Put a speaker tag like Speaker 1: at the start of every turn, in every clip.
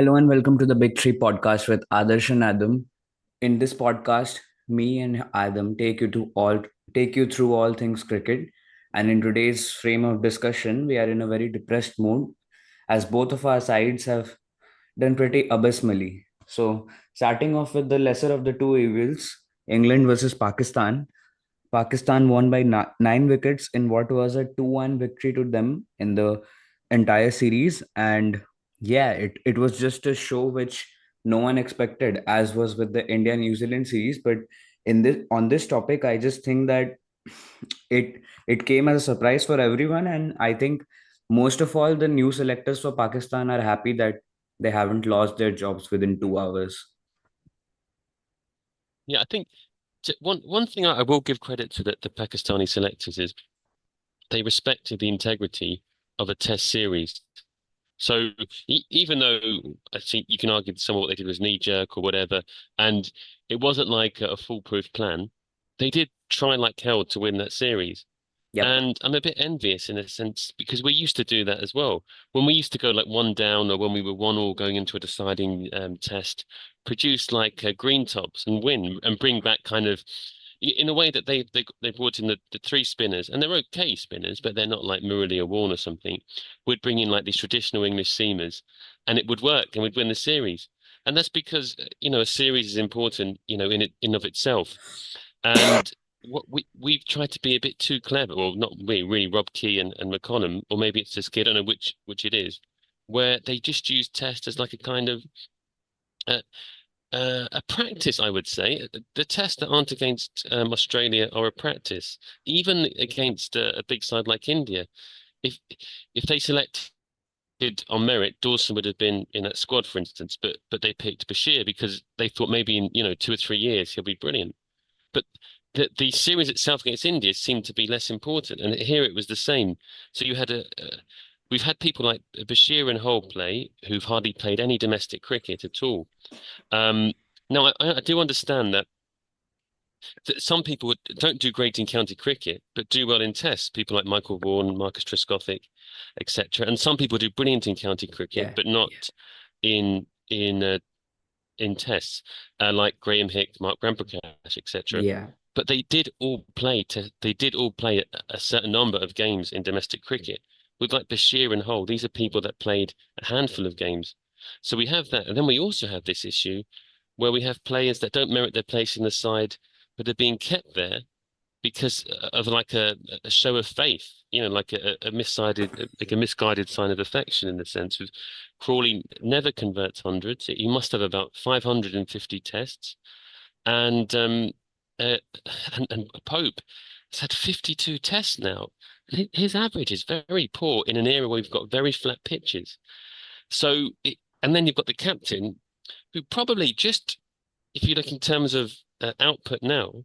Speaker 1: Hello and welcome to the Big Three podcast with Adarsh and Adam. In this podcast, me and Adam take you through all things cricket. And in today's frame of discussion, we are in a very depressed mood as both of our sides have done pretty abysmally. So, starting off with the lesser of the two evils, England versus Pakistan. Pakistan won by 9 wickets in what was a 2-1 victory to them in the entire series. And yeah, it was just a show which no one expected, as was with the India New Zealand series. But in this on this topic, I just think that it came as a surprise for everyone. And I think most of all, the new selectors for Pakistan are happy that they haven't lost their jobs within 2 hours.
Speaker 2: Yeah, I think one thing I will give credit to the Pakistani selectors is they respected the integrity of a test series. So even though I think you can argue that some of what they did was knee jerk or whatever, and it wasn't like a foolproof plan, they did try like hell to win that series.
Speaker 1: Yep.
Speaker 2: And I'm a bit envious in a sense because we used to do that as well. When we used to go like one down or when we were 1-1 going into a deciding test, produce like green tops and win and bring back kind of in a way that they brought in the three spinners and they're okay spinners, but they're not like Murali or Warne or something. Would bring in like these traditional English seamers and it would work and we'd win the series. And that's because, a series is important, in of itself. And what we've tried to be a bit too clever. Well, not we, really, Rob Key and McConnum, or maybe it's just Key, I don't know which it is, where they just use test as like a kind of uh, a practice, I would say. The tests that aren't against Australia are a practice, even against a big side like India. If if they selected on merit, Dawson would have been in that squad, for instance, but they picked Bashir because they thought maybe in 2 or 3 years he'll be brilliant. But the series itself against India seemed to be less important, and here it was the same. So you had we've had people like Bashir and Hole play who've hardly played any domestic cricket at all. Um, Now I do understand that some people don't do great in county cricket, but do well in tests. People like Michael Vaughan, Marcus Trescothick, etc. And some people do brilliant in county cricket,
Speaker 1: Yeah.
Speaker 2: but not in in uh, in tests, like Graham Hick, Mark Ramprakash, etc.
Speaker 1: Yeah.
Speaker 2: But they did all play a certain number of games in domestic cricket. With like Bashir and Hull, these are people that played a handful of games. So we have that, and then we also have this issue where we have players that don't merit their place in the side, but are being kept there because of like a show of faith, like a like a misguided sign of affection in the sense of Crawley never converts hundreds. He must have about 550 tests, and uh, and Pope has had 52 tests now. His average is very poor in an era where we've got very flat pitches. And then you've got the captain, who probably just, if you look in terms of output now,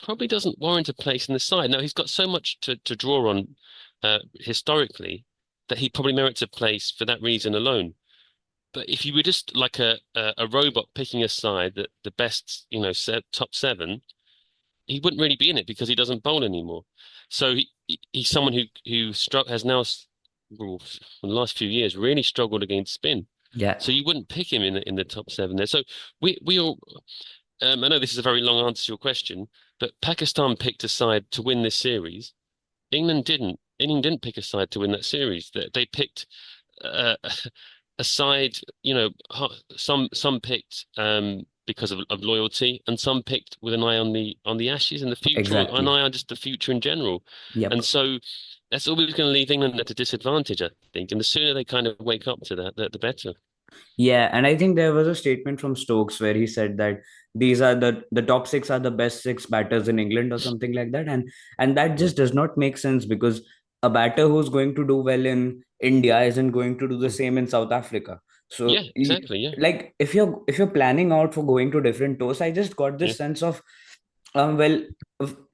Speaker 2: probably doesn't warrant a place in the side. Now he's got so much to draw on historically that he probably merits a place for that reason alone. But if you were just like a robot picking a side that the best, top seven, he wouldn't really be in it because he doesn't bowl anymore. So he's someone who has now, well, in the last few years, really struggled against spin.
Speaker 1: Yeah.
Speaker 2: So you wouldn't pick him in the top seven there. So we all I know this is a very long answer to your question, but Pakistan picked a side to win this series. England didn't. England didn't pick a side to win that series. They picked uh, a side. Some picked because of loyalty, and some picked with an eye on the Ashes and the future, or an
Speaker 1: Exactly.
Speaker 2: eye on just the future in general.
Speaker 1: Yep.
Speaker 2: And so that's always going to leave England at a disadvantage, I think. And the sooner they kind of wake up to that, the better.
Speaker 1: Yeah, and I think there was a statement from Stokes where he said that these are the top six are the best six batters in England or something like that, and that
Speaker 2: Mm.
Speaker 1: just does not make sense because a batter who's going to do well in India isn't going to do the
Speaker 2: Mm.
Speaker 1: same in South Africa.
Speaker 2: Yeah,
Speaker 1: So,
Speaker 2: exactly. Yeah,
Speaker 1: like if you're planning out for going to different tours, I just got
Speaker 2: yeah,
Speaker 1: this sense of well,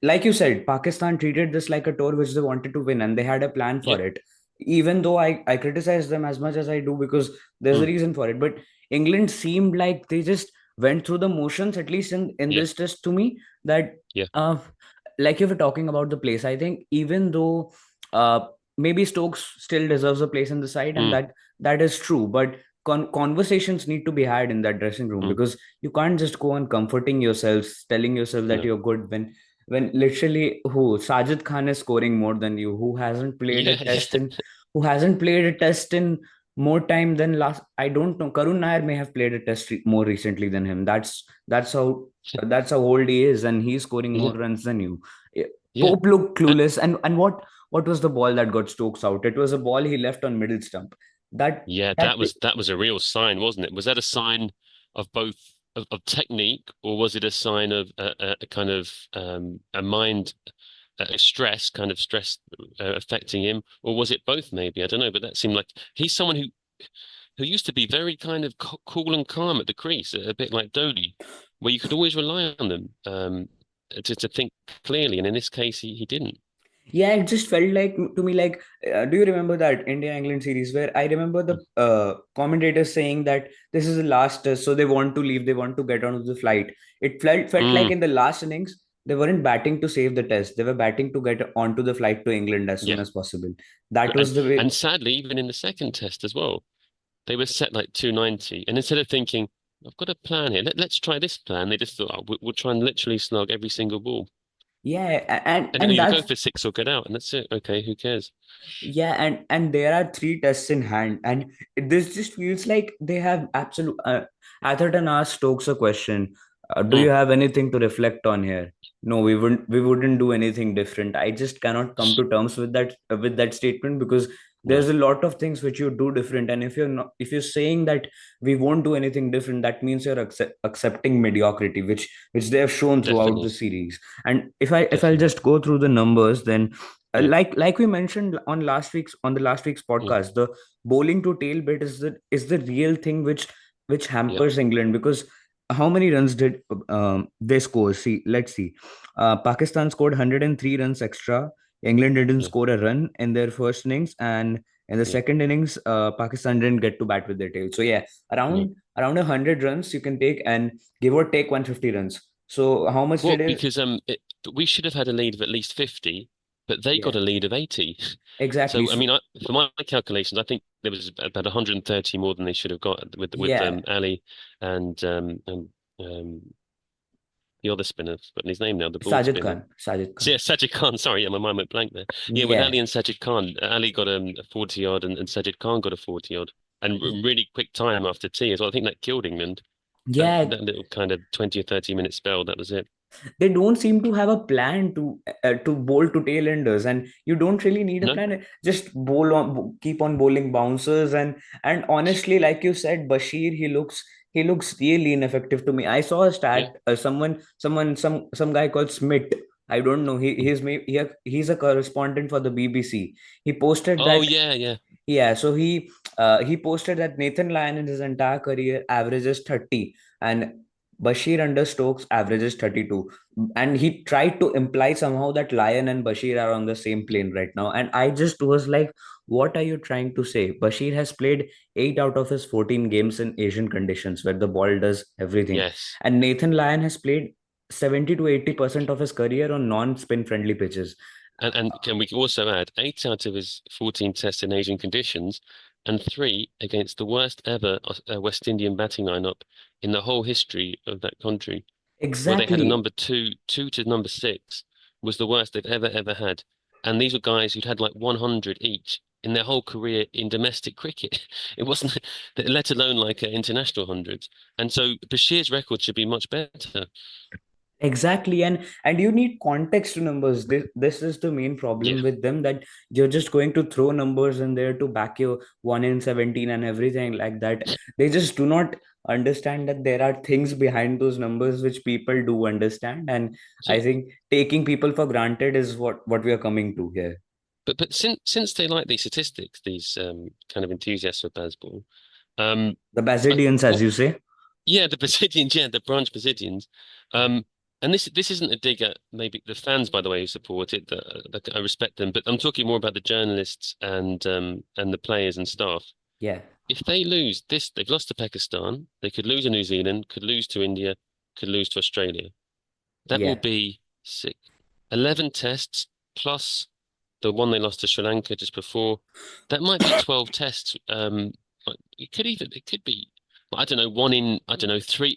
Speaker 1: like you said, Pakistan treated this like a tour which they wanted to win, and they had a plan
Speaker 2: yeah.
Speaker 1: for it. Even though I criticize them as much as I do because there's a
Speaker 2: Mm.
Speaker 1: reason for it, but England seemed like they just went through the motions, at least in
Speaker 2: Yeah,
Speaker 1: this test to me. That
Speaker 2: yeah.
Speaker 1: uh, like you were talking about the place, I think even though maybe Stokes still deserves a place in the side, and
Speaker 2: Mm.
Speaker 1: that is true, but conversations need to be had in that dressing room,
Speaker 2: Mm.
Speaker 1: because you can't just go on comforting yourselves, telling yourself that
Speaker 2: No.
Speaker 1: you're good when literally who Sajid Khan is scoring more than you,
Speaker 2: Yeah, yeah,
Speaker 1: who hasn't played a test in more time than last. I don't know. Karun Nair may have played a test more recently than him. That's how old he is, and he's scoring more
Speaker 2: yeah,
Speaker 1: runs than you. Yeah,
Speaker 2: yeah.
Speaker 1: Pope looked
Speaker 2: Uh,
Speaker 1: clueless, and what was the ball that got Stokes out? It was a ball he left on middle stump. That
Speaker 2: Yeah,
Speaker 1: that
Speaker 2: that was a real sign, wasn't it? Was that a sign of both of technique, or was it a sign of a kind of a mind a stress, kind of stress affecting him, or was it both? Maybe I don't know, but that seemed like he's someone who used to be very kind of cool and calm at the crease, a bit like Dodie, where you could always rely on them to think clearly, and in this case, he didn't.
Speaker 1: Yeah, it just felt like to me like, do you remember that India England series where I remember the commentators saying that this is the last test, so they want to leave, they want to get onto the flight. It felt like
Speaker 2: Mm,
Speaker 1: in the last innings they weren't batting to save the test, they were batting to get onto the flight to England as soon
Speaker 2: yeah,
Speaker 1: as possible. That
Speaker 2: and
Speaker 1: was the way.
Speaker 2: and sadly, even in the second test as well. They were set like 290. And instead of thinking, I've got a plan here, let's try this plan, they just thought, oh, we'll try and literally slug every single ball.
Speaker 1: Yeah,
Speaker 2: And
Speaker 1: and
Speaker 2: either go
Speaker 1: that's
Speaker 2: for six or get out, and that's it. Okay, who cares?
Speaker 1: yeah, and there are three tests in hand, and this just feels like they have absolute. Atherton asked Stokes a question. Do you
Speaker 2: Mm,
Speaker 1: have anything to reflect on here? No, we wouldn't do anything different. I just cannot come to terms with that statement, because
Speaker 2: no,
Speaker 1: there's a lot of things which you do different, and if you're saying that we won't do anything different, that means you're accepting mediocrity, which they have shown throughout the
Speaker 2: definitely,
Speaker 1: series. And if I'll
Speaker 2: definitely.
Speaker 1: just go through the numbers, then
Speaker 2: Yeah,
Speaker 1: like we mentioned on the last week's
Speaker 2: mm,
Speaker 1: podcast, the bowling to tail bit is the real thing which
Speaker 2: yeah,
Speaker 1: hampers England, because how many runs did they score? See, let's see. Pakistan scored 103 runs extra. England didn't
Speaker 2: yeah,
Speaker 1: score a run in their first innings, and in the
Speaker 2: yeah,
Speaker 1: second innings, Pakistan didn't get to bat with their tail. So yeah,
Speaker 2: no.
Speaker 1: around 100 runs you can take, and give or take 150 runs. So how much
Speaker 2: Well,
Speaker 1: did it?
Speaker 2: because we should have had a lead of at least 50, but they got
Speaker 1: Yeah,
Speaker 2: a lead of 80.
Speaker 1: exactly.
Speaker 2: So, I mean,
Speaker 1: So
Speaker 2: for my calculations, I think there was about 130 more than they should have got with
Speaker 1: yeah,
Speaker 2: Ali and um, the other spinner, I've forgotten his name now, the bald
Speaker 1: Sajid
Speaker 2: spinner.
Speaker 1: Khan, Sajid
Speaker 2: So, yeah,
Speaker 1: Khan.
Speaker 2: Sajid Khan. Sorry, yeah, my mind went blank there. Yeah, with
Speaker 1: Yeah,
Speaker 2: Ali and Sajid Khan, Ali got a 40 odd, and Sajid Khan got a 40 odd, and really quick time after tea as well. I think that killed England. That
Speaker 1: yeah.
Speaker 2: that little kind of 20 or 30 minute spell, that was it.
Speaker 1: They don't seem to have a plan to bowl to tailenders, and you don't really need a
Speaker 2: No,
Speaker 1: plan. Just keep on bowling bouncers, and honestly, like you said, Bashir, he looks really ineffective to me. I saw a
Speaker 2: yeah,
Speaker 1: stat. Some guy called Smith. I don't know. He's a correspondent for the BBC. He posted
Speaker 2: oh
Speaker 1: that.
Speaker 2: yeah, yeah,
Speaker 1: Yeah, so he posted that Nathan Lyon in his entire career averages 30, and Bashir under Stokes averages 32. And he tried to imply somehow that Lyon and Bashir are on the same plane right now. And I just was like, what are you trying to say? Bashir has played 8 out of his 14 games in Asian conditions where the ball does everything.
Speaker 2: yes.
Speaker 1: And Nathan Lyon has played 70 to 80% of his career on non-spin friendly pitches.
Speaker 2: And can we also add 8 out of his 14 tests in Asian conditions, and three against the worst ever West Indian batting lineup in the whole history of that country, where they had a
Speaker 1: Exactly.
Speaker 2: number two to number six, was the worst they've ever had. And these were guys who'd had like 100 each in their whole career in domestic cricket. It wasn't, let alone like international hundreds. And so Bashir's record should be much better.
Speaker 1: Exactly, and you need context to numbers. This is the main
Speaker 2: Yeah.
Speaker 1: problem with them, that you're just going to throw numbers in there to back your 1 in 17 and everything like that. They just do not understand that there are things behind those numbers which people do understand, and I
Speaker 2: So,
Speaker 1: think taking people for granted is what we are coming to here.
Speaker 2: but since they like these statistics, these kind of enthusiasts of baseball, um,
Speaker 1: The
Speaker 2: I,
Speaker 1: Basidians, as
Speaker 2: what
Speaker 1: you say.
Speaker 2: yeah, the Basidians, yeah, the branch Basidians. Um, and this isn't a dig at maybe the fans, by the way, who support it. That I respect them, but I'm talking more about the journalists and the players and staff.
Speaker 1: Yeah,
Speaker 2: If they lose this, they've lost to Pakistan. They could lose to New Zealand, could lose to India, could lose to Australia. That will
Speaker 1: yeah,
Speaker 2: be 11 tests plus the one they lost to Sri Lanka just before. That might be 12 tests it could be. I don't know, one in I don't know three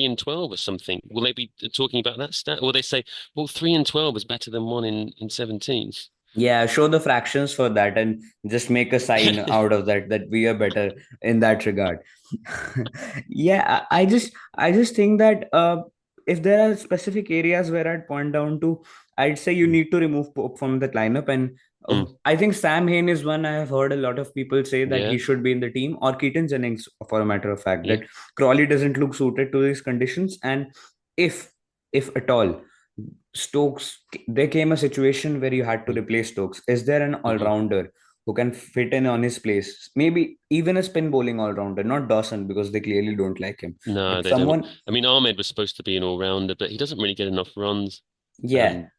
Speaker 2: in 12 or something. Will they be talking about that stat? Or will they say, well, 3 in 12 is better than one in 17?
Speaker 1: Yeah, show the fractions for that and just make a sign out of that that we are better in that regard. Yeah, I just think that if there are specific areas where I'd point down to, I'd say you
Speaker 2: Mm,
Speaker 1: need to remove Pope from the lineup. And
Speaker 2: mm,
Speaker 1: I think Sam Hain is one. I have heard a lot of people say that
Speaker 2: yeah,
Speaker 1: he should be in the team, or Keaton Jennings, for a matter of fact,
Speaker 2: yeah,
Speaker 1: that Crawley doesn't look suited to these conditions. And if if at all Stokes, there came a situation where you had to
Speaker 2: mm,
Speaker 1: replace Stokes. Is there an all
Speaker 2: hmm.
Speaker 1: rounder who can fit in on his place? Maybe even a spin bowling all rounder, not Dawson, because they clearly don't like him,
Speaker 2: No,
Speaker 1: but
Speaker 2: they don't.
Speaker 1: someone,
Speaker 2: I mean, Ahmed was supposed to be an all-rounder, but he doesn't really get enough runs.
Speaker 1: yeah.
Speaker 2: Um,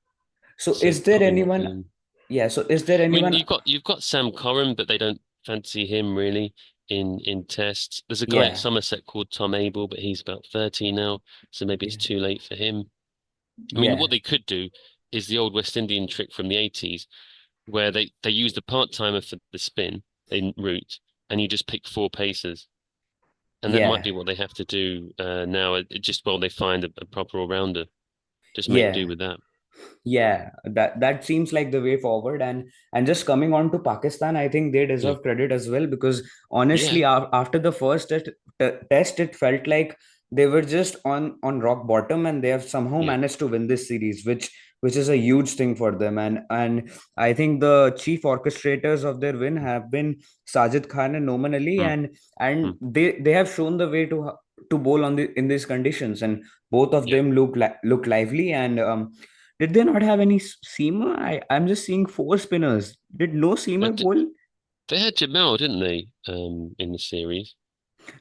Speaker 1: So
Speaker 2: so
Speaker 1: is there
Speaker 2: probably not
Speaker 1: anyone,
Speaker 2: him.
Speaker 1: yeah, so is there
Speaker 2: I mean,
Speaker 1: anyone,
Speaker 2: you've got Sam Curran, but they don't fancy him really in tests. There's a guy at
Speaker 1: yeah,
Speaker 2: Somerset called Tom Abel, but he's about 30 now, so maybe it's
Speaker 1: yeah,
Speaker 2: too late for him. I mean, what
Speaker 1: yeah,
Speaker 2: they could do is the old West Indian trick from the 80s, where they use the part-timer for the spin in route, and you just pick four pacers. And that might
Speaker 1: yeah,
Speaker 2: be what they have to do now. It just, well, they find a proper all-rounder. Just make do
Speaker 1: yeah.
Speaker 2: with that.
Speaker 1: Yeah, that seems like the way forward. And just coming on to Pakistan, I think they
Speaker 2: Mm.
Speaker 1: deserve credit as well, because
Speaker 2: Yeah,
Speaker 1: honestly, after the first test, it felt like they were just on rock bottom, and they have somehow
Speaker 2: yeah.
Speaker 1: managed to win this series, which is a huge thing for them. And I think the chief orchestrators of their win have been Sajid Khan and Noman Ali,
Speaker 2: Mm,
Speaker 1: and
Speaker 2: mm.
Speaker 1: they have shown the way to bowl in these conditions, and both of
Speaker 2: Yeah.
Speaker 1: them look lively. And did they not have any seamer? I'm just seeing four spinners. Did no seamer
Speaker 2: But
Speaker 1: bowl?
Speaker 2: they had Jamal, didn't they, in the series?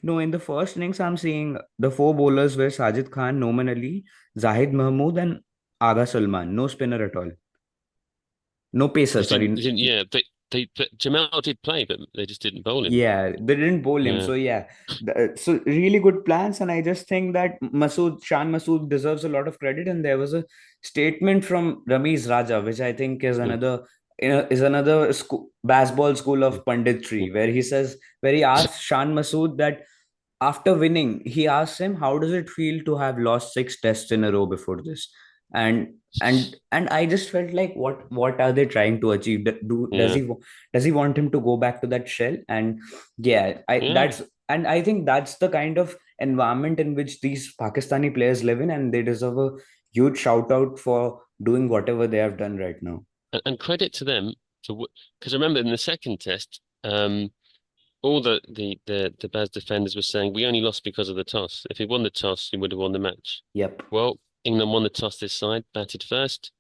Speaker 1: No, in the first innings, I'm seeing the four bowlers were Sajid Khan, Noman Ali, Zahid Mahmood, and Aga Sulman. No spinner at all. No pacer,
Speaker 2: They
Speaker 1: sorry.
Speaker 2: didn't, yeah, but Jamal did play, but they just didn't bowl him.
Speaker 1: Yeah, they didn't bowl him.
Speaker 2: Yeah.
Speaker 1: So yeah, so really good plans, and I just think that Shan Masood deserves a lot of credit. And there was a statement from Ramiz Raja, which I think is
Speaker 2: Mm,
Speaker 1: another baseball school
Speaker 2: mm,
Speaker 1: of punditry,
Speaker 2: mm.
Speaker 1: where he asked Shan Masood that after winning, he asked him, "How does it feel to have lost six tests in a row before this?" And and I just felt like, what are they trying to achieve?
Speaker 2: Yeah.
Speaker 1: Does he want him to go back to that shell? And yeah,
Speaker 2: Yeah.
Speaker 1: I think that's the kind of environment in which these Pakistani players live in, and they deserve a huge shout out for doing whatever they have done right now.
Speaker 2: And credit to them for because remember in the second test, all the Baz defenders were saying we only lost because of the toss. If we won the toss, we would have won the match.
Speaker 1: Yep.
Speaker 2: Well, England won the toss this side, batted first.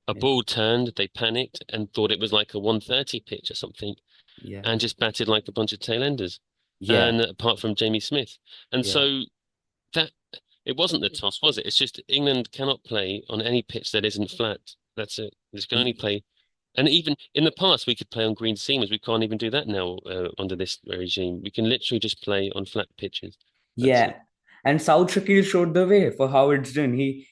Speaker 2: A
Speaker 1: Yep.
Speaker 2: ball turned, they panicked and thought it was like a 130 pitch or something,
Speaker 1: Yeah.
Speaker 2: and just batted like a bunch of tail enders.
Speaker 1: Yeah.
Speaker 2: And apart from Jamie Smith. And
Speaker 1: Yeah.
Speaker 2: so that it wasn't the toss, was it? It's just England cannot play on any pitch that isn't flat. That's it. They can only play. And even in the past, we could play on green seamers. We can't even do that now under this regime. We can literally just play on flat pitches. That's
Speaker 1: Yeah,
Speaker 2: it.
Speaker 1: and South Shakil showed the way for how it's done. He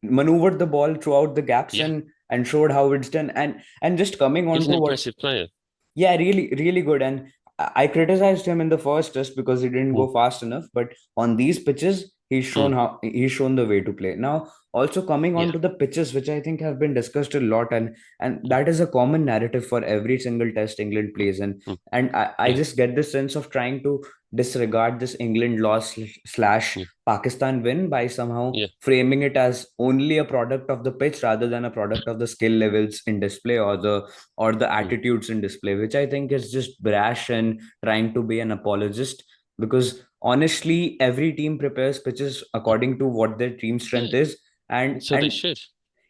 Speaker 1: maneuvered the ball throughout the gaps
Speaker 2: Yeah,
Speaker 1: and showed how it's done. And just coming on
Speaker 2: he's an
Speaker 1: to what,
Speaker 2: impressive player.
Speaker 1: yeah, really, really good. And I criticized him in the first test because he didn't
Speaker 2: Mm,
Speaker 1: go fast enough. But on these pitches,
Speaker 2: mm,
Speaker 1: he's shown the way to play. Now, also coming on
Speaker 2: yeah,
Speaker 1: to the pitches, which I think have been discussed a lot, and
Speaker 2: mm,
Speaker 1: that is a common narrative for every single test England
Speaker 2: mm,
Speaker 1: plays.
Speaker 2: mm,
Speaker 1: And I
Speaker 2: yeah,
Speaker 1: just get this sense of trying to disregard this England loss slash
Speaker 2: yeah,
Speaker 1: Pakistan win by somehow
Speaker 2: yeah,
Speaker 1: framing it as only a product of the pitch rather than a product of the skill levels in display, or the
Speaker 2: mm,
Speaker 1: attitudes in display, which I think is just brash and trying to be an apologist. Because honestly, every team prepares pitches
Speaker 2: mm.
Speaker 1: according to what their team
Speaker 2: Yeah.
Speaker 1: strength is, and
Speaker 2: So they
Speaker 1: and
Speaker 2: should.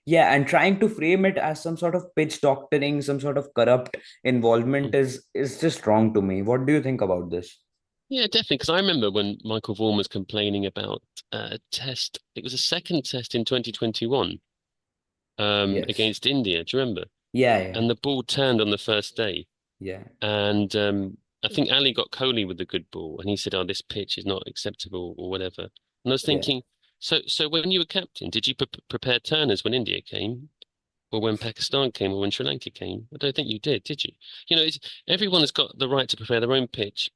Speaker 1: yeah, and trying to frame it as some sort of pitch doctoring, some sort of corrupt involvement
Speaker 2: Mm.
Speaker 1: is just wrong to me. What do you think about this?
Speaker 2: Yeah, definitely. Because I remember when Michael Vaughan was complaining about a test. It was a second test in 2021
Speaker 1: Yes.
Speaker 2: against India. Do you remember?
Speaker 1: Yeah, yeah,
Speaker 2: And the ball turned on the first day.
Speaker 1: yeah,
Speaker 2: And I think Ali got Kohli with the good ball, and he said, "Oh, this pitch is not acceptable or whatever." And I was
Speaker 1: yeah.
Speaker 2: thinking, so when you were captain, did you prepare turners when India came, or when Pakistan came, or when Sri Lanka came? I don't think you did you? You know, everyone has got the right to prepare their own pitch.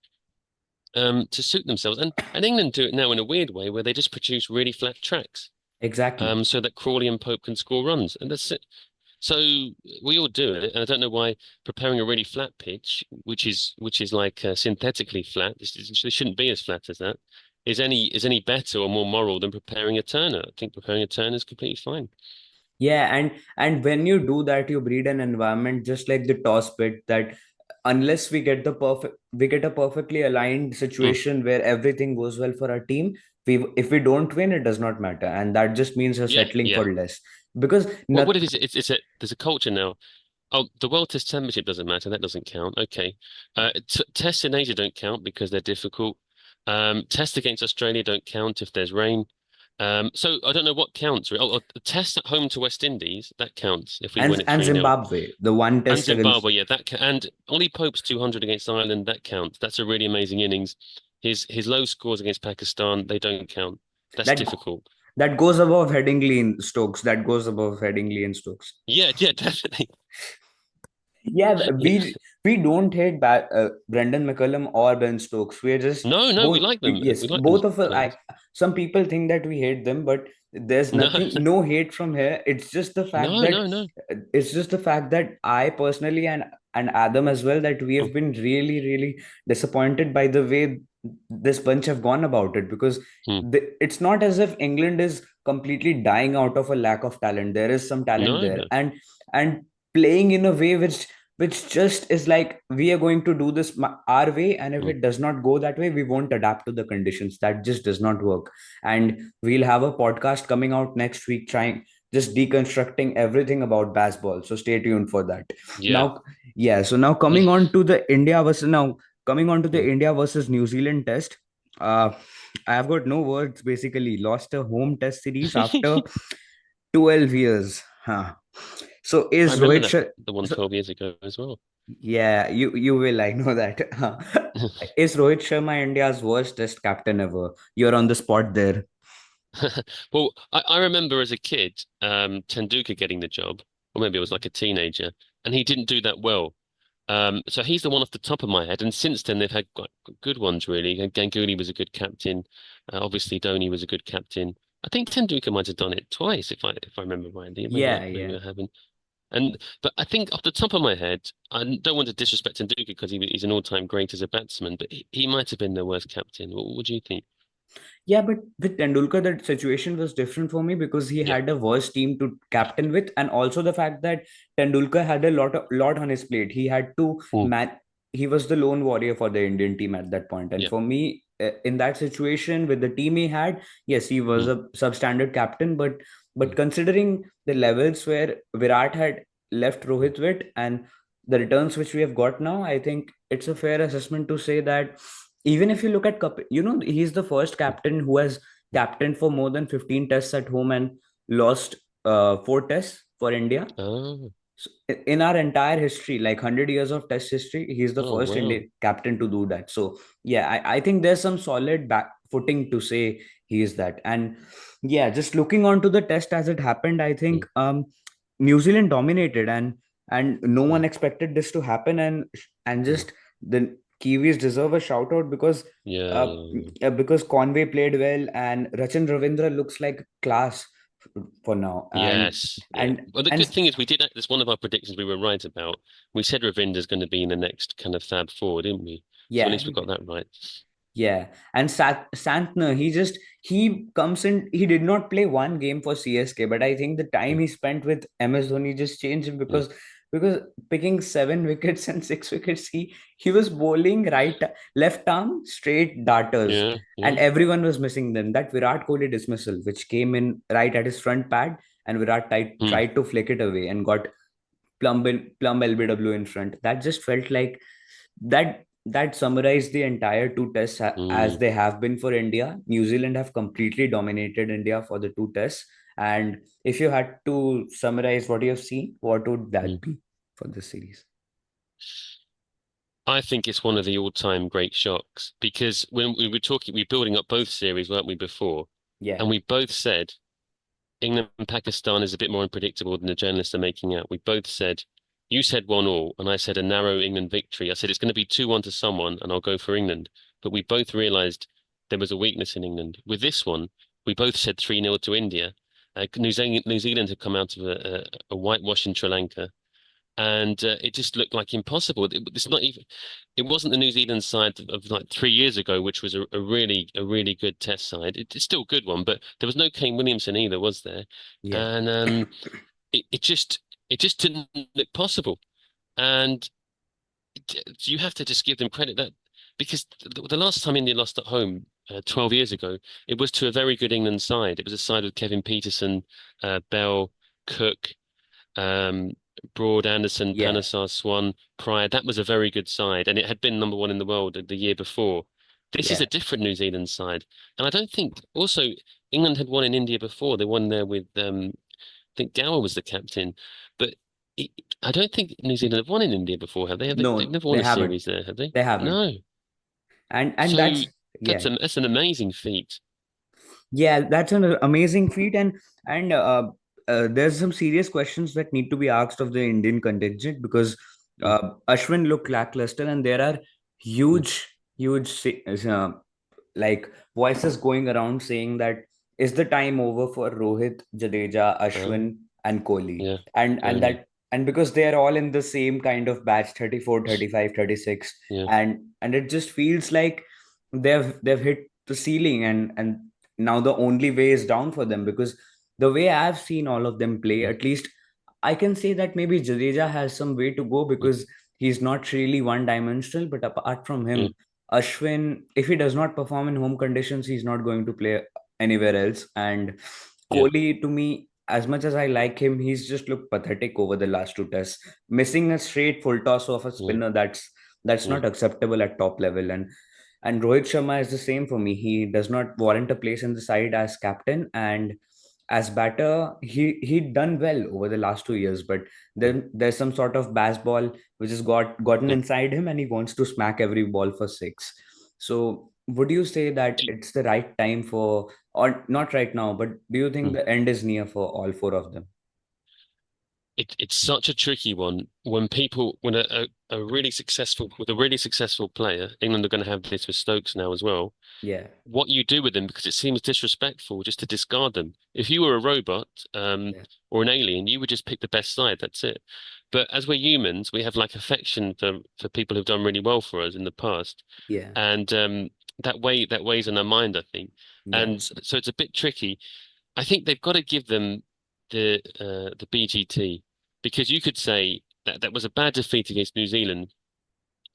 Speaker 2: to suit themselves. And England do it now in a weird way where they just produce really flat tracks,
Speaker 1: Exactly.
Speaker 2: so that Crawley and Pope can score runs, and that's it. So we all do it, and I don't know why preparing a really flat pitch, which is like synthetically flat, this shouldn't be as flat as that, is any better or more moral than preparing a Turner. I think preparing a Turner is completely fine.
Speaker 1: Yeah, and when you do that, you breed an environment just like the toss pit, that unless we get a perfectly aligned
Speaker 2: Mm.
Speaker 1: situation where everything goes well for our team, we if we don't win, it does not matter, and that just means you're
Speaker 2: Yeah,
Speaker 1: settling
Speaker 2: yeah.
Speaker 1: for less because
Speaker 2: What
Speaker 1: not.
Speaker 2: it is, it's a there's a culture now. Oh, the World Test Championship doesn't matter. That doesn't count. Okay. T Tests in Asia don't count because they're difficult. Tests against Australia don't count if there's rain. So I don't know what counts. The test at home to West Indies, that counts if we win it
Speaker 1: And
Speaker 2: 3-0.
Speaker 1: Zimbabwe, the one
Speaker 2: And
Speaker 1: test against.
Speaker 2: Zimbabwe, yeah, and Ollie Pope's 200 against Ireland, that counts. That's a really amazing innings. His low scores against Pakistan, they don't count. That's
Speaker 1: that
Speaker 2: difficult.
Speaker 1: that goes above Headingley in Stokes. That goes above Headingley in Stokes.
Speaker 2: Yeah, yeah, definitely.
Speaker 1: Yeah,
Speaker 2: Yeah.
Speaker 1: we don't hate Brendan McCullum or Ben Stokes. We're just
Speaker 2: No, no, we
Speaker 1: both.
Speaker 2: like them.
Speaker 1: Yes,
Speaker 2: We like them
Speaker 1: both
Speaker 2: as
Speaker 1: of us.
Speaker 2: players.
Speaker 1: Some people think that we hate them, but there's
Speaker 2: No,
Speaker 1: nothing, no hate from here. It's just the fact
Speaker 2: no,
Speaker 1: that
Speaker 2: no, no.
Speaker 1: I personally and Adam as well, that we have
Speaker 2: Mm,
Speaker 1: been really really disappointed by the way this bunch have gone about it, because
Speaker 2: mm.
Speaker 1: it's not as if England is completely dying out of a lack of talent. There is some talent
Speaker 2: No,
Speaker 1: there,
Speaker 2: no.
Speaker 1: and playing in a way which just is like, we are going to do this our way, and if
Speaker 2: Mm,
Speaker 1: it does not go that way, we won't adapt to the conditions. That just does not work. And we'll have a podcast coming out next week trying just deconstructing everything about baseball, so stay tuned for that.
Speaker 2: yeah.
Speaker 1: Now, yeah, so now coming on to the
Speaker 2: Mm.
Speaker 1: India versus New Zealand test. uh I've got no words. Basically lost a home test series after 12 years, huh? So
Speaker 2: I
Speaker 1: is
Speaker 2: remember
Speaker 1: Rohit
Speaker 2: that,
Speaker 1: Sharma?
Speaker 2: the one 12 years ago as well.
Speaker 1: Yeah, you will. I know that. Is Rohit Sharma India's worst test captain ever? You're on the spot there.
Speaker 2: Well, I remember as a kid, Tendulkar getting the job, or maybe it was like a teenager, and he didn't do that well. So he's the one off the top of my head. And since then, they've had quite good ones, really. And Ganguly was a good captain. Obviously, Dhoni was a good captain. I think Tendulkar might have done it twice, if I remember rightly.
Speaker 1: Yeah,
Speaker 2: Maybe
Speaker 1: yeah.
Speaker 2: I haven't. But I think off the top of my head, I don't want to disrespect Tendulkar because he's an all-time great as a batsman, but he might have been the worst captain. What do you think?
Speaker 1: Yeah, but with Tendulkar, the situation was different for me because he
Speaker 2: Yeah.
Speaker 1: had a worse team to captain with, and also the fact that Tendulkar had a lot on his plate. He had to
Speaker 2: Mm,
Speaker 1: man. He was the lone warrior for the Indian team at that point, and
Speaker 2: yeah.
Speaker 1: for me, in that situation with the team he had, yes, he was
Speaker 2: Mm,
Speaker 1: a substandard captain. But
Speaker 2: mm,
Speaker 1: considering the levels where Virat had left
Speaker 2: mm.
Speaker 1: Rohit with and the returns which we have got now, I think it's a fair assessment to say that even if you look at he's the first captain who has captained for more than 15 tests at home and lost 4 tests for India.
Speaker 2: Oh,
Speaker 1: So in our entire history, like 100 years of test history, he's the
Speaker 2: oh,
Speaker 1: first
Speaker 2: wow.
Speaker 1: Indian captain to do that. So yeah, I think there's some solid back footing to say he is that. And yeah, just looking on to the test as it happened, I think
Speaker 2: Mm,
Speaker 1: New Zealand dominated, and no one
Speaker 2: mm.
Speaker 1: expected this to happen, and
Speaker 2: Mm.
Speaker 1: just the Kiwis deserve a shout out
Speaker 2: Yeah,
Speaker 1: uh,
Speaker 2: yeah, yeah.
Speaker 1: because Conway played well and Rachin Ravindra looks like class for now.
Speaker 2: Yes, yeah. Well, the good
Speaker 1: And
Speaker 2: thing is we did act. That's one of our predictions we were right about. We said Ravinder's going to be in the next kind of Fab Four, didn't we? So at
Speaker 1: yeah,
Speaker 2: least we got that right.
Speaker 1: yeah, and Santner, he comes in. He did not play one game for CSK, but I think the time
Speaker 2: Mm,
Speaker 1: he spent with MS Dhoni just changed him,
Speaker 2: mm.
Speaker 1: because picking 7 wickets and 6 wickets, he was bowling left arm straight darters,
Speaker 2: Yeah,
Speaker 1: and
Speaker 2: yeah.
Speaker 1: everyone was missing them. That Virat Kohli dismissal, which came in right at his front pad, and Virat
Speaker 2: Mm,
Speaker 1: tried to flick it away and got plumb LBW in front. That just felt like that summarized the entire two tests as
Speaker 2: mm,
Speaker 1: they have been for India. New Zealand have completely dominated India for the two tests. And if you had to summarize what you have seen, what would
Speaker 2: mm.
Speaker 1: that be for this series?
Speaker 2: I think it's one of the all-time great shocks because when we were talking, we were building up both series, weren't we, before?
Speaker 1: Yeah.
Speaker 2: And we both said England and Pakistan is a bit more unpredictable than the journalists are making out. We both said, you said 1-1, and I said a narrow England victory. I said it's going to be 2-1 to someone, and I'll go for England. but we both realised there was a weakness in England. With this one, we both said 3-0 to India. New Zealand had come out of a whitewash in Sri Lanka, and it just looked like impossible. It's not even. It wasn't the New Zealand side of like 3 years ago, which was a really good Test side. It's still a good one, but there was no Kane Williamson either, was there?
Speaker 1: Yeah.
Speaker 2: And it just didn't look possible. And you have to just give them credit that because the last time India lost at home 12 years ago, it was to a very good England side. It was a side with Kevin Peterson, Bell, Cook, um, Broad, Anderson,
Speaker 1: Yeah.
Speaker 2: Panesar, Swan, Pryor. That was a very good side, and it had been number one in the world the year before. This is
Speaker 1: Yeah.
Speaker 2: a different New Zealand side, and I don't think also England had won in India before. They won there with I think Gower was the captain, but it, I don't think New Zealand have won in India before, have they? They've
Speaker 1: No,
Speaker 2: never won
Speaker 1: they
Speaker 2: a
Speaker 1: haven't.
Speaker 2: series there, have they?
Speaker 1: They haven't.
Speaker 2: No.
Speaker 1: And
Speaker 2: So
Speaker 1: that's,
Speaker 2: that's
Speaker 1: yeah.
Speaker 2: an amazing feat.
Speaker 1: Yeah, that's an amazing feat, and there's some serious questions that need to be asked of the Indian contingent because
Speaker 2: Mm,
Speaker 1: Ashwin looked lackluster, and there are
Speaker 2: mm,
Speaker 1: huge like voices going around saying that is the time over for Rohit, Jadeja,
Speaker 2: oh,
Speaker 1: Ashwin, and Kohli,
Speaker 2: yeah,
Speaker 1: and
Speaker 2: Kohli.
Speaker 1: that and because they are all in the same kind of batch 34, 35, 36,
Speaker 2: Yeah,
Speaker 1: and it just feels like they've hit the ceiling, and now the only way is down for them because the way I've seen all of them play,
Speaker 2: yeah,
Speaker 1: at least I can say that maybe Jadeja has some way to go
Speaker 2: yeah,
Speaker 1: because he's not really one dimensional. But apart from
Speaker 2: yeah,
Speaker 1: him, Ashwin, if he does not perform in home conditions, he's not going to play anywhere else. And
Speaker 2: yeah,
Speaker 1: Kohli, to me, as much as I like him, he's just looked pathetic over the last two tests. Missing a straight full toss of a
Speaker 2: yeah,
Speaker 1: spinner, that's
Speaker 2: yeah,
Speaker 1: not acceptable at top level. And Rohit Sharma is the same for me. He does not warrant a place in the side as captain, and as batter, he'd done well over the last 2 years. But then there's some sort of baseball which has gotten
Speaker 2: yeah.
Speaker 1: inside him, and he wants to smack every ball for six. So would you say that it's the right time for, or not right now, but do you think
Speaker 2: Mm.
Speaker 1: the end is near for all four of them?
Speaker 2: It's such a tricky one when a really successful with a really successful player, England are going to have this with Stokes now as well.
Speaker 1: Yeah,
Speaker 2: What you do with them because it seems disrespectful just to discard them. If you were a robot,
Speaker 1: yeah,
Speaker 2: or an alien, you would just pick the best side. That's it. But as we're humans, we have like affection for people who've done really well for us in the past,
Speaker 1: yeah,
Speaker 2: and that weighs on our mind, I think.
Speaker 1: yeah,
Speaker 2: And so it's a bit tricky. I think they've got to give them the BGT because you could say that that was a bad defeat against New Zealand,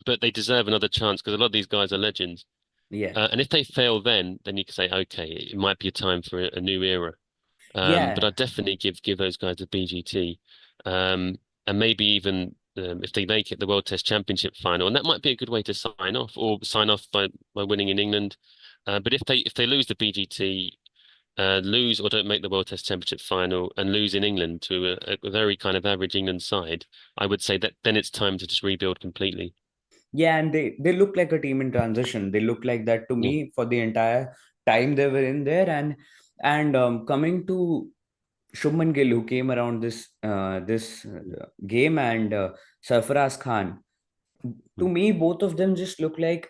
Speaker 2: but they deserve another chance because a lot of these guys are legends.
Speaker 1: yeah,
Speaker 2: And if they fail, then you can say, okay, it might be a time for a new era. But
Speaker 1: yeah,
Speaker 2: I'd definitely give those guys the BGT, um, and maybe even if they make it the World Test Championship final, and that might be a good way to sign off, or sign off by winning in England. But if they lose the BGT, lose or don't make the World Test Championship final, and lose in England to a very kind of average England side, I would say that then it's time to just rebuild completely.
Speaker 1: yeah. And they look like a team in transition. They look like that to
Speaker 2: Yeah.
Speaker 1: me for the entire time they were in there. And coming to Shubman Gill, who came around this game, and Sarfaraz Khan, to
Speaker 2: Mm,
Speaker 1: me, both of them just look like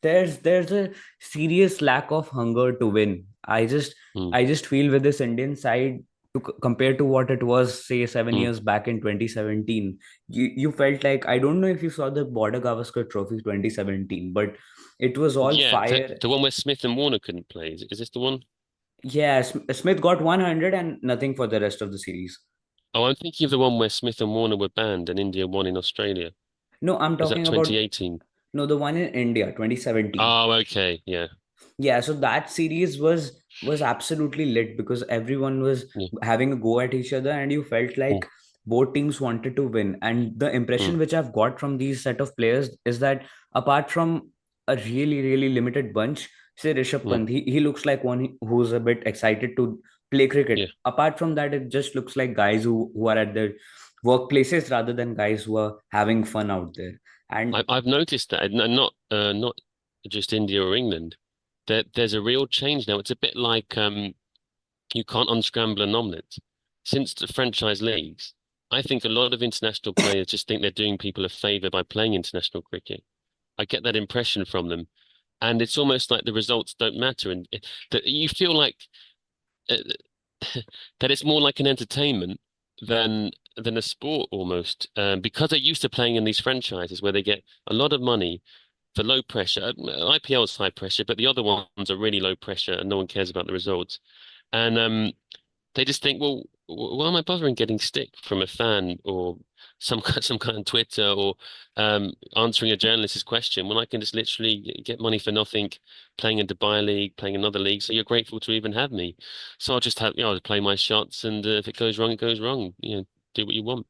Speaker 1: there's a serious lack of hunger to win.
Speaker 2: mm.
Speaker 1: I just feel with this Indian side compared to what it was, say, seven
Speaker 2: Mm.
Speaker 1: years back in 2017, you felt like, I don't know if you saw the Border Gavaskar Trophy 2017, but it was all
Speaker 2: Yeah, the
Speaker 1: fire.
Speaker 2: the one where Smith and Warner couldn't play. Is this the one?
Speaker 1: Yeah, Smith got 100 and nothing for the rest of the series.
Speaker 2: Oh, I'm thinking of the one where Smith and Warner were banned and India won in Australia.
Speaker 1: No, I'm
Speaker 2: Was that
Speaker 1: talking about,
Speaker 2: 2018?
Speaker 1: no, the one in India, 2017.
Speaker 2: Oh, okay. Yeah.
Speaker 1: Yeah, so that series was absolutely lit because everyone was
Speaker 2: Yeah.
Speaker 1: having a go at each other, and you felt
Speaker 2: Mm,
Speaker 1: like both teams wanted to win. And the
Speaker 2: mm,
Speaker 1: impression which I've got from these set of players is that apart from a really limited bunch, say Rishabh
Speaker 2: mm,
Speaker 1: Pant, he looks like one who's a bit excited to play cricket.
Speaker 2: yeah.
Speaker 1: Apart from that, it just looks like guys who are at their workplaces rather than guys who are having fun out there. And
Speaker 2: I've noticed that, and not just India or England. There's a real change now. It's a bit like you can't unscramble an omelette. Since the franchise leagues, I think a lot of international players just think they're doing people a favor by playing international cricket. I get that impression from them. and it's almost like the results don't matter, and that you feel like uh, that it's more like an entertainment than than a sport almost, because they're used to playing in these franchises where they get a lot of money for low pressure. IPL is high pressure, but the other ones are really low pressure, and no one cares about the results. And they just think, well, why am I bothering getting stick from a fan or some kind of Twitter or answering a journalist's question when I can just literally get money for nothing, playing in Dubai League, playing another league. So you're grateful to even have me. So I'll just have, I'll play my shots, and if it goes wrong, it goes wrong. Do what you want.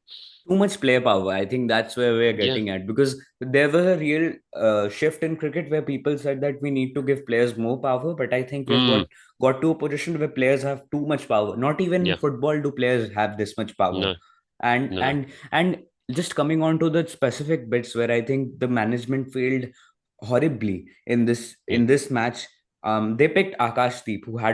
Speaker 1: Too much player power. I think that's where we're
Speaker 2: Yeah.
Speaker 1: getting at, because there was a real shift in cricket where people said that we need to give players more power, but I think we've
Speaker 2: Mm.
Speaker 1: got to a position where players have too much power. Not even in
Speaker 2: Yeah.
Speaker 1: football do players have this much power.
Speaker 2: No.
Speaker 1: And
Speaker 2: No.
Speaker 1: and and just coming on to the specific bits where I think the management failed horribly in this
Speaker 2: Yeah.
Speaker 1: match. They picked Akashdeep,
Speaker 2: Yeah.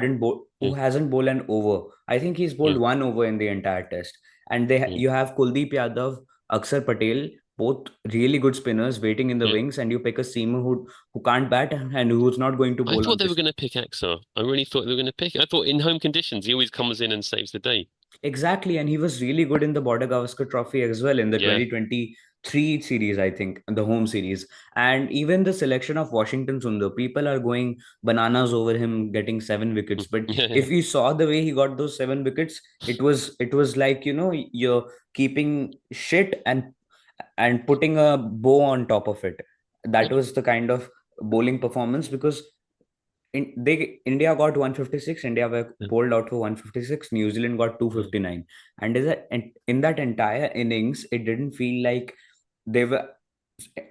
Speaker 1: who hasn't bowled an over. I think he's bowled
Speaker 2: Yeah.
Speaker 1: one over in the entire test. And
Speaker 2: Yeah.
Speaker 1: you have Kuldeep Yadav, Akshar Patel, both really good spinners waiting in the
Speaker 2: Yeah.
Speaker 1: wings, and you pick a seamer who can't bat and who's not going to
Speaker 2: I
Speaker 1: bowl
Speaker 2: thought
Speaker 1: on
Speaker 2: they were
Speaker 1: this.
Speaker 2: going to pick Axar. I really thought they were going to pick. I thought in home conditions he always comes in and saves the day.
Speaker 1: Exactly, and he was really good in the Border Gavaskar Trophy as well in the
Speaker 2: Yeah.
Speaker 1: 2023 series, I think, the home series. And even the selection of Washington Sundar, people are going bananas over him getting 7 wickets. But
Speaker 2: Yeah. Yeah.
Speaker 1: if you saw the way he got those 7 wickets, it was like, you're keeping shit and putting a bow on top of it. That was the kind of bowling performance, because India got 156. India were bowled out for 156. New Zealand got
Speaker 2: Yeah.
Speaker 1: 259. And in that entire innings, it didn't feel like they were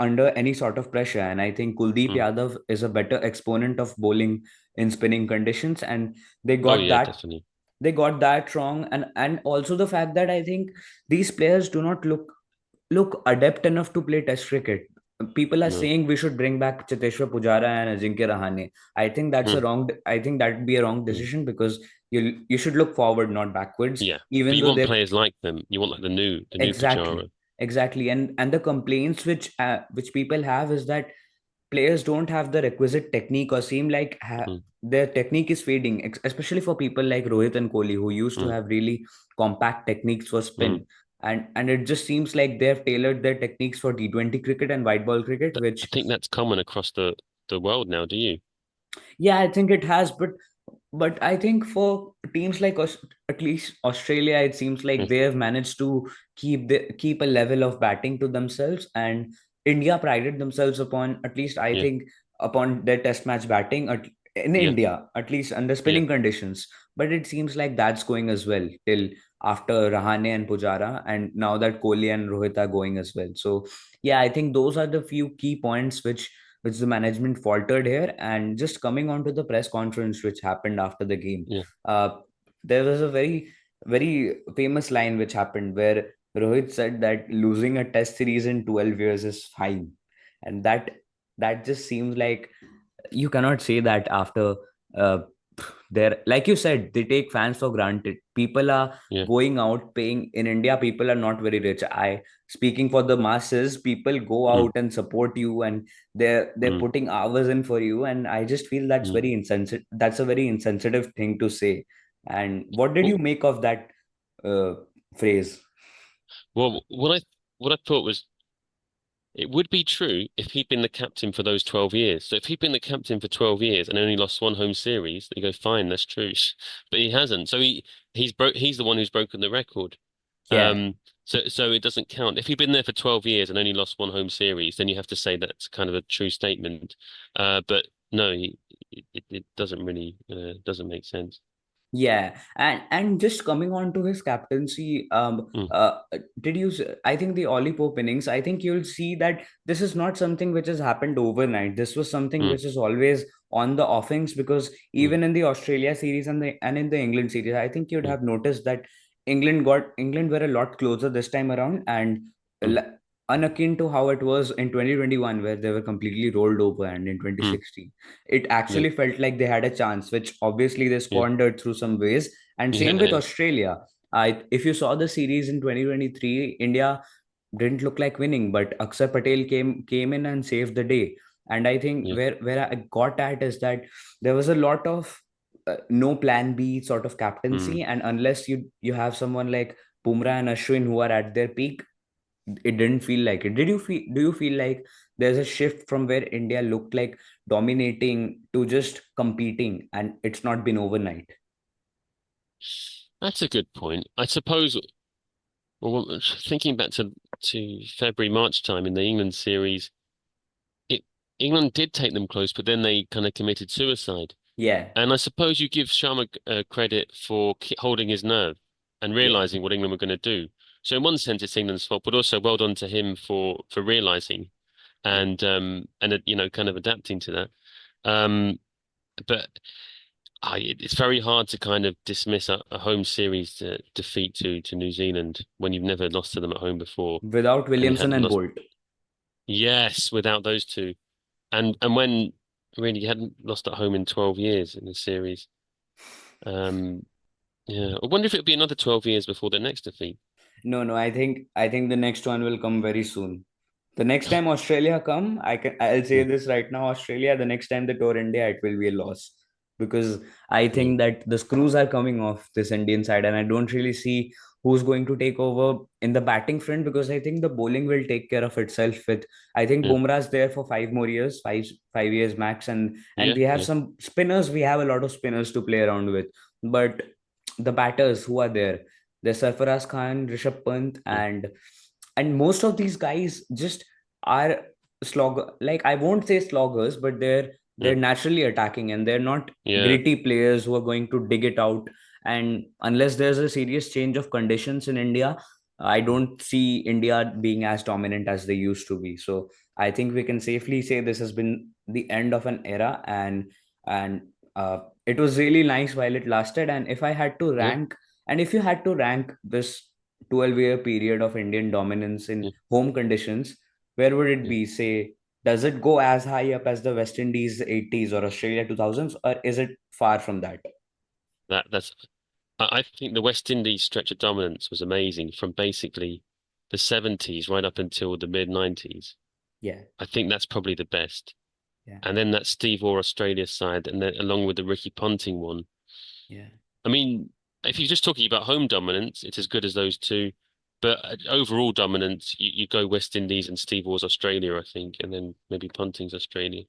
Speaker 1: under any sort of pressure. And I think Kuldeep
Speaker 2: Mm.
Speaker 1: Yadav is a better exponent of bowling in spinning conditions, and they
Speaker 2: Oh
Speaker 1: got
Speaker 2: yeah,
Speaker 1: that
Speaker 2: definitely.
Speaker 1: they got that wrong. And also the fact that I think these players do not look adept enough to play test cricket. People are
Speaker 2: No.
Speaker 1: saying we should bring back Cheteshwar Pujara and Ajinkya Rahane.
Speaker 2: Mm.
Speaker 1: I think that would be a wrong
Speaker 2: Mm.
Speaker 1: decision, because you should look forward, not backwards.
Speaker 2: Yeah. But
Speaker 1: Even
Speaker 2: you
Speaker 1: though
Speaker 2: want
Speaker 1: they
Speaker 2: players like them. You want like the new
Speaker 1: exactly,
Speaker 2: Pajara.
Speaker 1: exactly, and the complaints which people have is that players don't have the requisite technique, or seem like
Speaker 2: Mm.
Speaker 1: their technique is fading, especially for people like Rohit and Kohli, who used to
Speaker 2: Mm.
Speaker 1: have really compact techniques for
Speaker 2: Mm.
Speaker 1: spin. And it just seems like they've tailored their techniques for T20 cricket and white ball cricket,
Speaker 2: I
Speaker 1: which,
Speaker 2: think that's common across the world now. Do you?
Speaker 1: yeah, I think it has. But I think for teams like at least Australia, it seems like
Speaker 2: Mm.
Speaker 1: they have managed to keep a level of batting to themselves. And India prided themselves upon, at least I
Speaker 2: Yeah.
Speaker 1: think, upon their test match batting in
Speaker 2: Yeah.
Speaker 1: India, at least under
Speaker 2: Yeah.
Speaker 1: spinning conditions. But it seems like that's going as well till after Rahane and Pujara, and now that Kohli and Rohit are going as well. So yeah, I think those are the few key points which the management faltered here. And just coming on to the press conference which happened after the game,
Speaker 2: Yeah.
Speaker 1: uh, there was a very famous line which happened where Rohit said that losing a test series in 12 years is fine. And that just seems like you cannot say that after uh, there, like you said, they take fans for granted. People are
Speaker 2: Yeah.
Speaker 1: going out paying. In India, people are not very rich. I Speaking for the masses, people go
Speaker 2: Mm.
Speaker 1: out and support you, and they're
Speaker 2: Mm.
Speaker 1: putting hours in for you. And I just feel that's
Speaker 2: Mm.
Speaker 1: very insensitive. That's a very insensitive thing to say. And what did
Speaker 2: Well,
Speaker 1: you make of that uh, phrase?
Speaker 2: well, what I thought was it would be true if he'd been the captain for those 12 years. So if he'd been the captain for 12 years and only lost one home series, you go, fine, that's true. But he hasn't. So he's the one who's broken the record.
Speaker 1: Yeah.
Speaker 2: So it doesn't count. If he'd been there for 12 years and only lost one home series, then you have to say that's kind of a true statement. But no, it doesn't really doesn't make sense.
Speaker 1: Yeah, and just coming on to his captaincy,
Speaker 2: Mm.
Speaker 1: I think the Ollie Pope innings, I think you'll see that this is not something which has happened overnight. This was something
Speaker 2: Mm.
Speaker 1: which is always on the offense, because
Speaker 2: Mm.
Speaker 1: even in the Australia series and in the England series, I think you'd
Speaker 2: Mm.
Speaker 1: have noticed that England were a lot closer this time around, and
Speaker 2: Mm.
Speaker 1: l- unakin to how it was in 2021, where they were completely rolled over, and in
Speaker 2: Mm.
Speaker 1: 2016 it
Speaker 2: Yeah.
Speaker 1: actually felt like they had a chance, which obviously they
Speaker 2: Yeah.
Speaker 1: squandered through some ways. And same with
Speaker 2: Yeah.
Speaker 1: Australia. If you saw the series in 2023, India didn't look like winning, but Akshar Patel came in and saved the day. And I think
Speaker 2: yeah.
Speaker 1: where I got at is that there was a lot of no plan B sort of
Speaker 2: Mm.
Speaker 1: captaincy, and unless you have someone like Bumrah and Ashwin who are at their peak, it didn't feel like it. Did you feel? Do you feel like there's a shift from where India looked like dominating to just competing, and it's not been overnight?
Speaker 2: That's a good point. I suppose, well, thinking back to February, March time in the England series, it England did take them close, but then they kind of committed suicide.
Speaker 1: Yeah,
Speaker 2: And I suppose you give Sharma credit for holding his nerve and
Speaker 1: yeah,
Speaker 2: realizing what England were going to do. So in one sense, it's England's fault, but also well done to him for realizing
Speaker 1: yeah.
Speaker 2: and you know, kind of adapting to that. Um, but it's very hard to kind of dismiss a home series defeat to New Zealand when you've never lost to them at home before
Speaker 1: Without
Speaker 2: and you
Speaker 1: Williamson
Speaker 2: hadn't
Speaker 1: and
Speaker 2: lost.
Speaker 1: Bolt.
Speaker 2: Yes, without those two, and when really you hadn't lost at home in 12 years in the series. Um, yeah, I wonder if it'll be another 12 years before the next defeat.
Speaker 1: No, no, I think the next one will come very soon. The next time Australia come, I'll say
Speaker 2: Yeah,
Speaker 1: this right now, Australia, the next time they tour India, it will be a loss. Because I
Speaker 2: yeah,
Speaker 1: think that the screws are coming off this Indian side, and I don't really see who's going to take over in the batting front, because I think the bowling will take care of itself with, I think
Speaker 2: yeah,
Speaker 1: Bumrah's there for 5 more years, 5 5 years max, and
Speaker 2: yeah,
Speaker 1: we have
Speaker 2: yeah,
Speaker 1: some spinners, we have a lot of spinners to play around with. But the batters who are there, there's Sarfaraz Khan, Rishabh Pant,
Speaker 2: yeah,
Speaker 1: and most of these guys just are slog, like I won't say sloggers, but they're
Speaker 2: yeah,
Speaker 1: naturally attacking, and they're not
Speaker 2: yeah,
Speaker 1: gritty players who are going to dig it out. And unless there's a serious change of conditions in India, I don't see India being as dominant as they used to be. So I think we can safely say this has been the end of an era, and it was really nice while it lasted. And if I had to
Speaker 2: yeah,
Speaker 1: rank, and if you had to rank this 12-year period of Indian dominance in
Speaker 2: yeah,
Speaker 1: home conditions, where would it
Speaker 2: yeah.
Speaker 1: be? Say, does it go as high up as the West Indies 80s or Australia 2000s, or is it far from that?
Speaker 2: That's. I think the West Indies stretch of dominance was amazing from basically the 70s right up until the mid 90s.
Speaker 1: Yeah,
Speaker 2: I think that's probably the best.
Speaker 1: yeah,
Speaker 2: And then that Steve Waugh Australia side, and then along with the Ricky Ponting one.
Speaker 1: yeah.
Speaker 2: I mean, if you're just talking about home dominance, it's as good as those two. But overall dominance, you go West Indies and Steve Waugh's Australia, I think, and then maybe Ponting's Australia.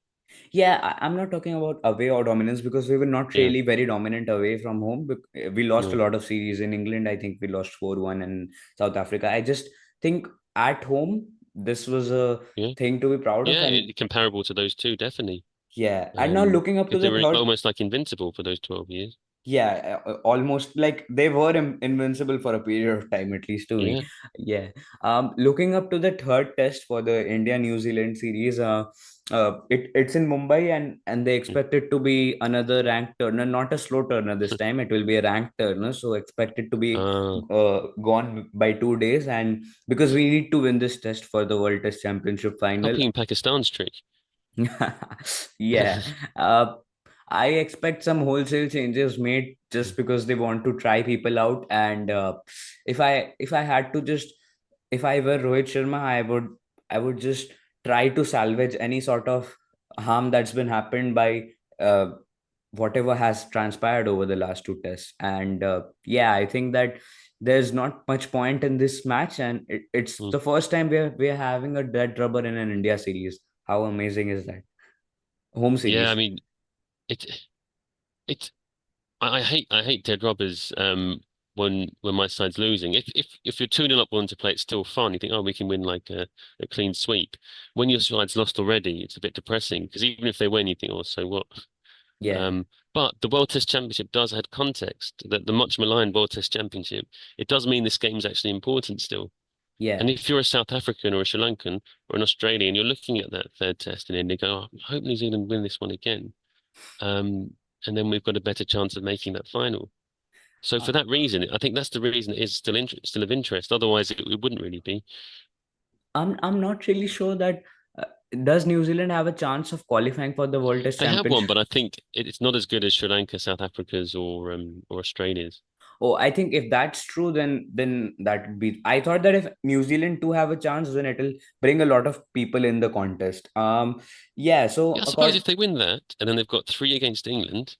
Speaker 1: Yeah, I'm not talking about away or dominance, because we were not
Speaker 2: Yeah,
Speaker 1: really very dominant away from home. We lost a
Speaker 2: no,
Speaker 1: lot of series in England. I think we lost 4-1 in South Africa. I just think at home, this was a
Speaker 2: yeah,
Speaker 1: thing to be proud of.
Speaker 2: yeah,
Speaker 1: And
Speaker 2: comparable to those two, definitely.
Speaker 1: yeah, and now looking up to
Speaker 2: Because
Speaker 1: the
Speaker 2: they were
Speaker 1: third.
Speaker 2: almost like invincible for those 12 years.
Speaker 1: Yeah, almost like they were invincible for a period of time, at least to me.
Speaker 2: Yeah.
Speaker 1: Yeah. Looking up to the third test for the India New Zealand series, it's in Mumbai, and they
Speaker 2: Mm.
Speaker 1: expect it to be another ranked turner, not a slow turner this time. It will be a ranked turner, so expect it to be
Speaker 2: Uh,
Speaker 1: gone by 2 days, and because we need to win this test for the World Test Championship final.
Speaker 2: copying Pakistan's trick.
Speaker 1: Yeah. Uh, I expect some wholesale changes made just because they want to try people out. And if I had to just, if I were Rohit Sharma, I would just try to salvage any sort of harm that's been happened by whatever has transpired over the last two tests. And yeah, I think that there's not much point in this match, and it's
Speaker 2: Mm.
Speaker 1: the first time we're having a dead rubber in an India series. How amazing is that? Home
Speaker 2: Yeah, I
Speaker 1: series.
Speaker 2: mean, it it I hate dead rubbers when my side's losing. If you're 2-0 up one to play, it's still fun. You think, oh, we can win like a clean sweep. When your side's lost already, it's a bit depressing because even if they win, you think, oh, so what?
Speaker 1: Yeah,
Speaker 2: But the World Test Championship does add context. That the much maligned World Test Championship, it does mean this game's actually important still. And
Speaker 1: yeah.
Speaker 2: if you're a South African or a Sri Lankan or an Australian, you're looking at that third test in India, go, oh, I hope New Zealand win this one again. Um, and then we've got a better chance of making that final. So
Speaker 1: Uh,
Speaker 2: for that reason, I think that's the reason it is still of interest. Otherwise, it wouldn't really be.
Speaker 1: I'm not really sure that uh, does New Zealand have a chance of qualifying for the World Test
Speaker 2: They have one,
Speaker 1: Championship?
Speaker 2: but I think it's not as good as Sri Lanka, South Africa's, or Australia's.
Speaker 1: Oh, I think if that's true, then that would be. I thought that if New Zealand too have a chance, then it'll bring a lot of people in the contest. Yeah. So
Speaker 2: Yeah, I suppose
Speaker 1: according,
Speaker 2: if they win that, and then they've got three against England,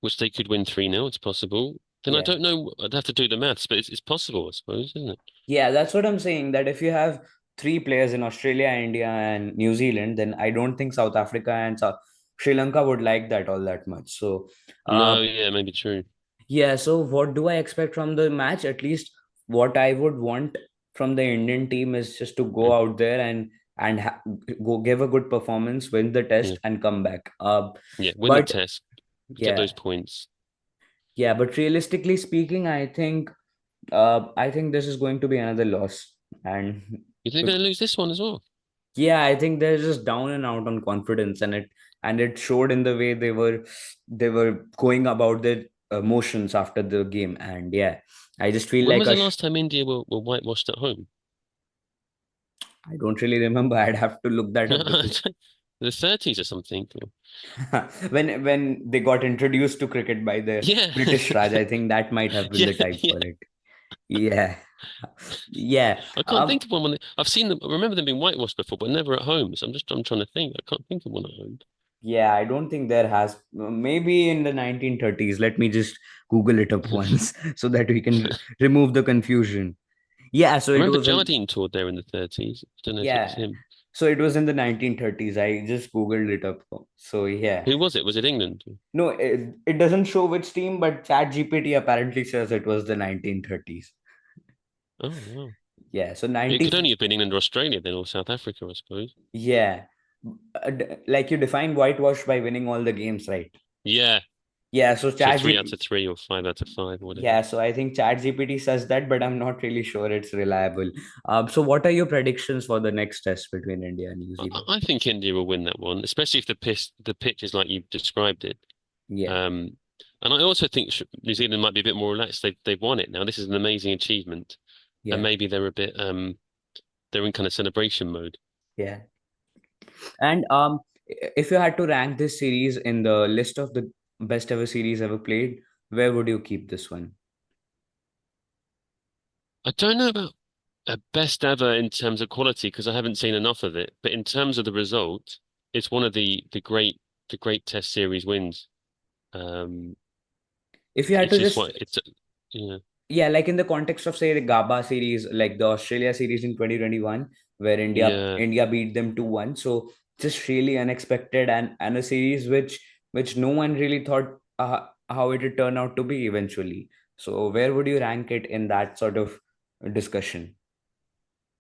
Speaker 2: which they could win 3-0, it's possible. Then I
Speaker 1: yeah,
Speaker 2: don't know. I'd have to do the maths, but it's possible, I suppose, isn't it?
Speaker 1: yeah, that's what I'm saying. That if you have three players in Australia, India, and New Zealand, then I don't think South Africa and Sri Lanka would like that all that much. So, uh,
Speaker 2: No, yeah, maybe true.
Speaker 1: yeah. So what do I expect from the match? At least what I would want from the Indian team is just to go
Speaker 2: Mm,
Speaker 1: out there and go give a good performance, win the
Speaker 2: yeah,
Speaker 1: test, and come back.
Speaker 2: yeah. Win the
Speaker 1: But
Speaker 2: test, get
Speaker 1: yeah,
Speaker 2: those points.
Speaker 1: yeah. But realistically speaking, I think this is going to be another loss, and
Speaker 2: You think they're going to lose this one as well?
Speaker 1: yeah, I think they're just down and out on confidence, and it showed in the way they were going about their motions after the game, and yeah, I just feel
Speaker 2: When
Speaker 1: like
Speaker 2: was the last time India were whitewashed at home?
Speaker 1: I don't really remember. I'd have to look that up because
Speaker 2: The 30s or something.
Speaker 1: when they got introduced to cricket by the
Speaker 2: Yeah,
Speaker 1: British Raj, I think that might have been
Speaker 2: yeah,
Speaker 1: the time
Speaker 2: yeah.
Speaker 1: for it. Yeah, yeah.
Speaker 2: I can't think of one when I've seen them. I remember them being whitewashed before, but never at home. So I'm trying to think. I can't think of one at home.
Speaker 1: Yeah, I don't think there has. Maybe in the 1930s. Let me just Google it up once so that we can remove the confusion. Yeah, so
Speaker 2: I
Speaker 1: it
Speaker 2: remember
Speaker 1: was in
Speaker 2: Jardine toured there in the 30s. I don't know if it was
Speaker 1: yeah,
Speaker 2: him.
Speaker 1: so it was in the 1930s. I just Googled it up. So yeah,
Speaker 2: Who was it? Was it England?
Speaker 1: no, it doesn't show which team, but ChatGPT apparently says it was the 1930s.
Speaker 2: Oh, wow.
Speaker 1: Yeah, so
Speaker 2: It
Speaker 1: 90.
Speaker 2: could only have been England or Australia then, or South Africa, I suppose.
Speaker 1: Yeah, like you define whitewash by winning all the games, right?
Speaker 2: Yeah.
Speaker 1: Yeah, so
Speaker 2: So three
Speaker 1: ChatGPT.
Speaker 2: out of three or 5 out of 5 or whatever.
Speaker 1: Yeah, so I think ChatGPT says that, but I'm not really sure it's reliable. So what are your predictions for the next test between India and New Zealand?
Speaker 2: I think India will win that one, especially if the pitch is like you've described it.
Speaker 1: Yeah,
Speaker 2: Um, and I also think New Zealand might be a bit more relaxed. They've won it now. This is an amazing achievement, and
Speaker 1: yeah,
Speaker 2: maybe they're a bit they're in kind of celebration mode.
Speaker 1: yeah. And if you had to rank this series in the list of the best ever series ever played, where would you keep this one?
Speaker 2: I don't know about a best ever in terms of quality because I haven't seen enough of it, but in terms of the result, it's one of the great Test series wins. Um,
Speaker 1: If you had
Speaker 2: it's
Speaker 1: to
Speaker 2: just
Speaker 1: just
Speaker 2: what it's yeah
Speaker 1: yeah, like in the context of say the GABA series, like the Australia series in 2021, where India
Speaker 2: yeah.
Speaker 1: India beat them 2-1. So just really unexpected and a series which no one really thought how it would turn out to be eventually. So where would you rank it in that sort of discussion?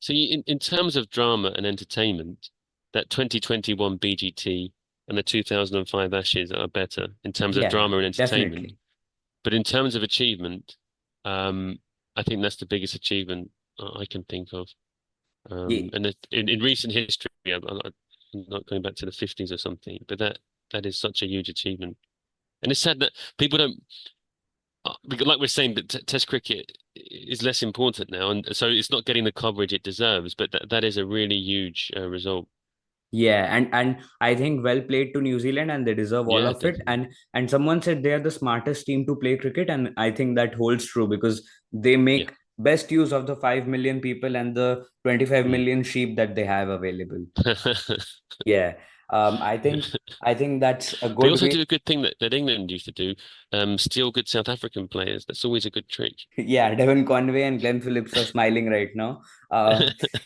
Speaker 2: So in terms of drama and entertainment, that 2021 BGT and the 2005 Ashes are better in terms of
Speaker 1: Yeah,
Speaker 2: drama and entertainment.
Speaker 1: definitely.
Speaker 2: But in terms of achievement, um, I think that's the biggest achievement I can think of.
Speaker 1: Yeah,
Speaker 2: And in recent history, I'm not going back to the 50s or something, but that is such a huge achievement. And it's sad that people don't, because like we're saying, but Test cricket is less important now, and so it's not getting the coverage it deserves. But that is a really huge result.
Speaker 1: yeah, and I think well played to New Zealand, and they deserve all
Speaker 2: Yeah,
Speaker 1: of it.
Speaker 2: definitely.
Speaker 1: And someone said they are the smartest team to play cricket, and I think that holds true because they
Speaker 2: Yeah.
Speaker 1: make best use of the 5 million people and the 25
Speaker 2: Mm.
Speaker 1: million sheep that they have available. Yeah, I think that's a
Speaker 2: They
Speaker 1: good
Speaker 2: also
Speaker 1: way.
Speaker 2: do a good thing that England used to do, steal good South African players. That's always a good trick.
Speaker 1: Yeah, Devon Conway and Glenn Phillips are smiling right now.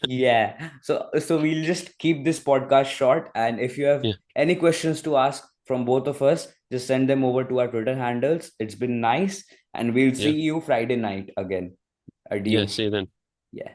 Speaker 1: Yeah, so we'll just keep this podcast short, and if you have
Speaker 2: Yeah,
Speaker 1: any questions to ask from both of us, just send them over to our Twitter handles. It's been nice, and we'll see
Speaker 2: yeah,
Speaker 1: you Friday night again.
Speaker 2: yeah.
Speaker 1: Adieu.
Speaker 2: See you then.
Speaker 1: Yeah.